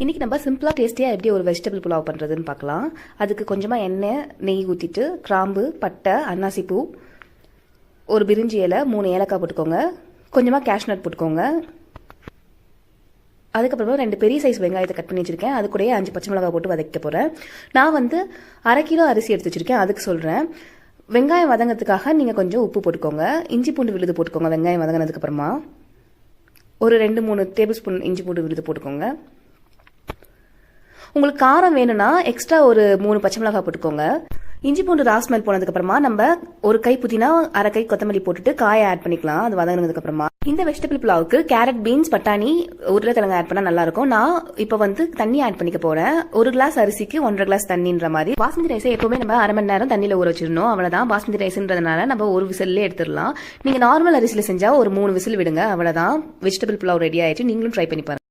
இன்றைக்கி நம்ம சிம்பிளாக டேஸ்டியாக எப்படி ஒரு வெஜிடபிள் புலாவ் பண்ணுறதுன்னு பார்க்கலாம். அதுக்கு கொஞ்சமாக எண்ணெய் நெய் ஊற்றிட்டு கிராம்பு பட்டை அன்னாசிப்பூ ஒரு பிரிஞ்சி இலை 3 ஏலக்காய் போட்டுக்கோங்க. கொஞ்சமாக கேஷ்நட் போட்டுக்கோங்க. அதுக்கப்புறமா 2 பெரிய சைஸ் வெங்காயத்தை கட் பண்ணி வச்சுருக்கேன். அது கூடயே 5 பச்சை மிளகாய் போட்டு வதக்க போகிறேன். நான் வந்து 1/2 கிலோ அரிசி எடுத்து வச்சுருக்கேன். அதுக்கு சொல்கிறேன். வெங்காயம் வதங்கிறதுக்காக நீங்கள் கொஞ்சம் உப்பு போட்டுக்கோங்க. இஞ்சி பூண்டு விழுது போட்டுக்கோங்க. வெங்காயம் வதங்கினதுக்கப்புறமா ஒரு 2-3 டேபிள் ஸ்பூன் இஞ்சி பூண்டு விழுது போட்டுக்கோங்க. உங்களுக்கு காரம் வேணும்னா எக்ஸ்ட்ரா ஒரு 3 பச்சை மிளகாய் போட்டுக்கோங்க. இஞ்சி பூண்டு ராஸ்மெல் போனதுக்கப்புறமா நம்ம ஒரு கை புதினா 1/2 கை கொத்தமல்லி போட்டுட்டு காயை ஆட் பண்ணிக்கலாம். அது வதங்கினதுக்கப்புறமா இந்த வெஜிடபிள் புலாவுக்கு கேரட் பீன்ஸ் பட்டாணி உருளைக்கிழங்கு ஆட் பண்ணால் நல்லா இருக்கும். நான் இப்போ வந்து தண்ணி ஆட் பண்ணிக்க போறேன். 1 கிளாஸ் அரிசிக்கு 1.5 கிளாஸ் தண்ணின்ற மாதிரி. பாஸ்மதி ரைஸை எப்பவுமே நம்ம 1/2 மணி நேரம் தண்ணியில் ஊற வச்சிடணும். அவ்வளவுதான். பாஸ்மதி ரைஸ்ன்றதுனால நம்ம ஒரு விசிலே எடுத்துடலாம். நீங்க நார்மல் அரிசியில் செஞ்சா ஒரு 3 விசில் விடுங்க. அவ்வளவுதான். வெஜிடபிள் புலாவ் ரெடி ஆயிடுச்சு. நீங்களும் ட்ரை பண்ணி பாருங்க.